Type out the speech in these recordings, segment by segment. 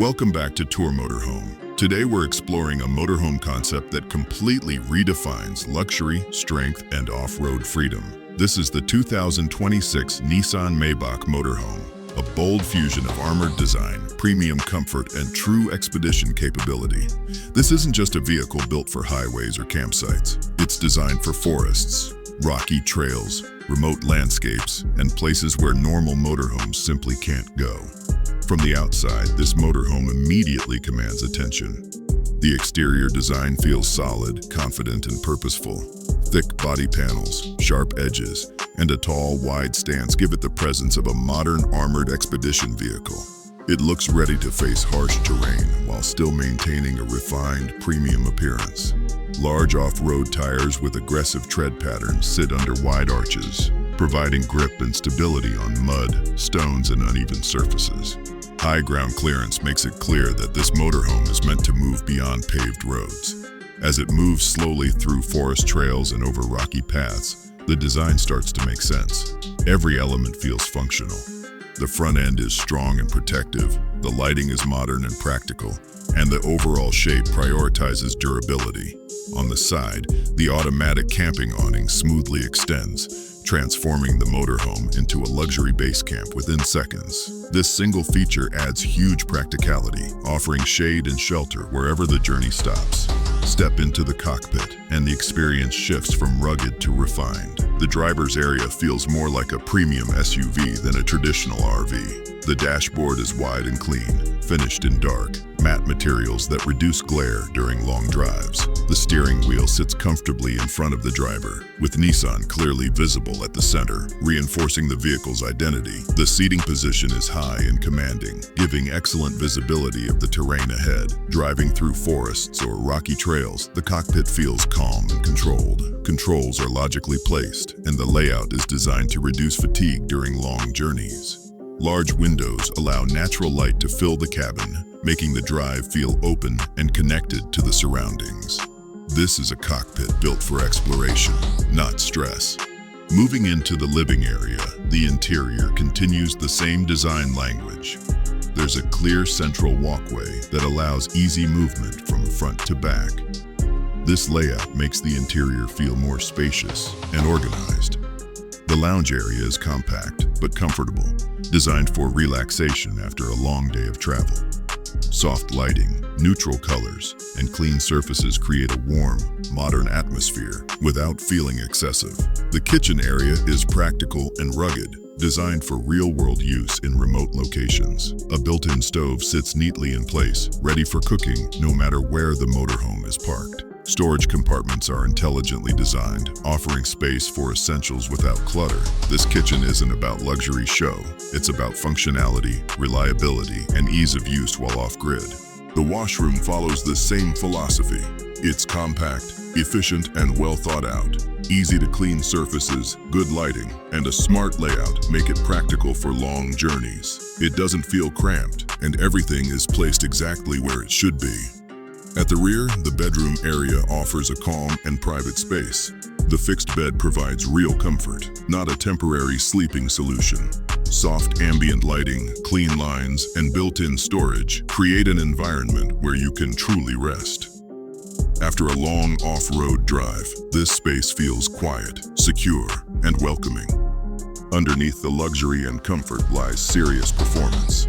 Welcome back to Tour Motorhome. Today we're exploring a motorhome concept that completely redefines luxury, strength, and off-road freedom. This is the 2026 Nissan Maybach Motorhome, a bold fusion of armored design, premium comfort, and true expedition capability. This isn't just a vehicle built for highways or campsites. It's designed for forests, rocky trails, remote landscapes, and places where normal motorhomes simply can't go. From the outside, this motorhome immediately commands attention. The exterior design feels solid, confident, and purposeful. Thick body panels, sharp edges, and a tall, wide stance give it the presence of a modern armored expedition vehicle. It looks ready to face harsh terrain while still maintaining a refined, premium appearance. Large off-road tires with aggressive tread patterns sit under wide arches, providing grip and stability on mud, stones, and uneven surfaces. High ground clearance makes it clear that this motorhome is meant to move beyond paved roads. As it moves slowly through forest trails and over rocky paths, the design starts to make sense. Every element feels functional. The front end is strong and protective, the lighting is modern and practical, and the overall shape prioritizes durability. On the side, the automatic camping awning smoothly extends, transforming the motorhome into a luxury base camp within seconds. This single feature adds huge practicality, offering shade and shelter wherever the journey stops. Step into the cockpit, and the experience shifts from rugged to refined. The driver's area feels more like a premium SUV than a traditional RV. The dashboard is wide and clean, finished in dark, matte materials that reduce glare during long drives. The steering wheel sits comfortably in front of the driver, with Nissan clearly visible at the center, reinforcing the vehicle's identity. The seating position is high and commanding, giving excellent visibility of the terrain ahead. Driving through forests or rocky trails, the cockpit feels calm and controlled. Controls are logically placed, and the layout is designed to reduce fatigue during long journeys. Large windows allow natural light to fill the cabin, making the drive feel open and connected to the surroundings. This is a cockpit built for exploration, not stress. Moving into the living area, the interior continues the same design language. There's a clear central walkway that allows easy movement from front to back. This layout makes the interior feel more spacious and organized. The lounge area is compact but comfortable, designed for relaxation after a long day of travel. Soft lighting, neutral colors, and clean surfaces create a warm, modern atmosphere without feeling excessive. The kitchen area is practical and rugged, designed for real-world use in remote locations. A built-in stove sits neatly in place, ready for cooking no matter where the motorhome is parked. Storage compartments are intelligently designed, offering space for essentials without clutter. This kitchen isn't about luxury show. It's about functionality, reliability, and ease of use while off-grid. The washroom follows the same philosophy. It's compact, efficient, and well thought out. Easy to clean surfaces, good lighting, and a smart layout make it practical for long journeys. It doesn't feel cramped, and everything is placed exactly where it should be. At the rear, the bedroom area offers a calm and private space. The fixed bed provides real comfort, not a temporary sleeping solution. Soft ambient lighting, clean lines, and built-in storage create an environment where you can truly rest. After a long off-road drive, this space feels quiet, secure, and welcoming. Underneath the luxury and comfort lies serious performance.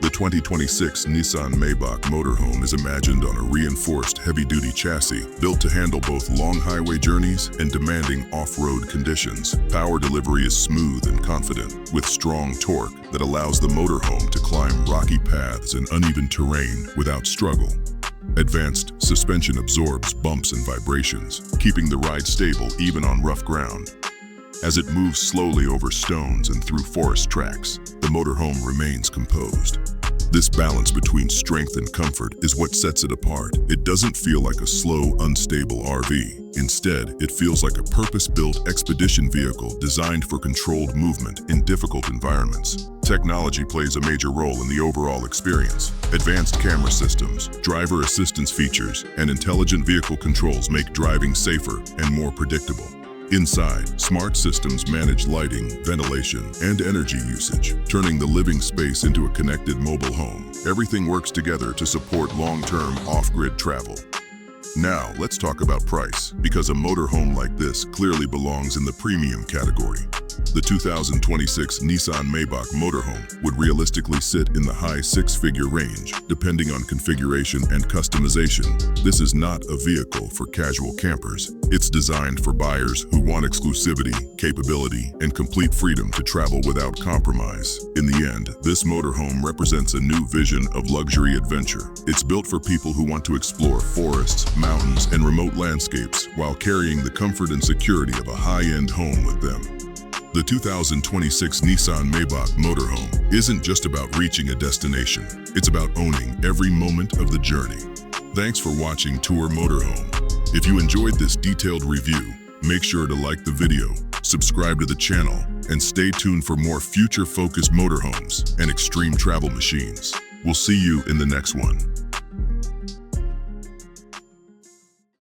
The 2026 Nissan Maybach Motorhome is imagined on a reinforced heavy-duty chassis built to handle both long highway journeys and demanding off-road conditions. Power delivery is smooth and confident, with strong torque that allows the motorhome to climb rocky paths and uneven terrain without struggle. Advanced suspension absorbs bumps and vibrations, keeping the ride stable even on rough ground. As it moves slowly over stones and through forest tracks, the motorhome remains composed. This balance between strength and comfort is what sets it apart. It doesn't feel like a slow, unstable RV. Instead, it feels like a purpose-built expedition vehicle designed for controlled movement in difficult environments. Technology plays a major role in the overall experience. Advanced camera systems, driver assistance features, and intelligent vehicle controls make driving safer and more predictable. Inside, smart systems manage lighting, ventilation, and energy usage, turning the living space into a connected mobile home. Everything works together to support long-term off-grid travel. Now, let's talk about price, because a motorhome like this clearly belongs in the premium category. The 2026 Nissan Maybach motorhome would realistically sit in the high six-figure range, depending on configuration and customization. This is not a vehicle for casual campers. It's designed for buyers who want exclusivity, capability, and complete freedom to travel without compromise. In the end, this motorhome represents a new vision of luxury adventure. It's built for people who want to explore forests, mountains, and remote landscapes while carrying the comfort and security of a high-end home with them. The 2026 Nissan Maybach motorhome isn't just about reaching a destination. It's about owning every moment of the journey. Thanks for watching Tour Motorhome. If you enjoyed this detailed review, make sure to like the video, subscribe to the channel, and stay tuned for more future-focused motorhomes and extreme travel machines. We'll see you in the next one.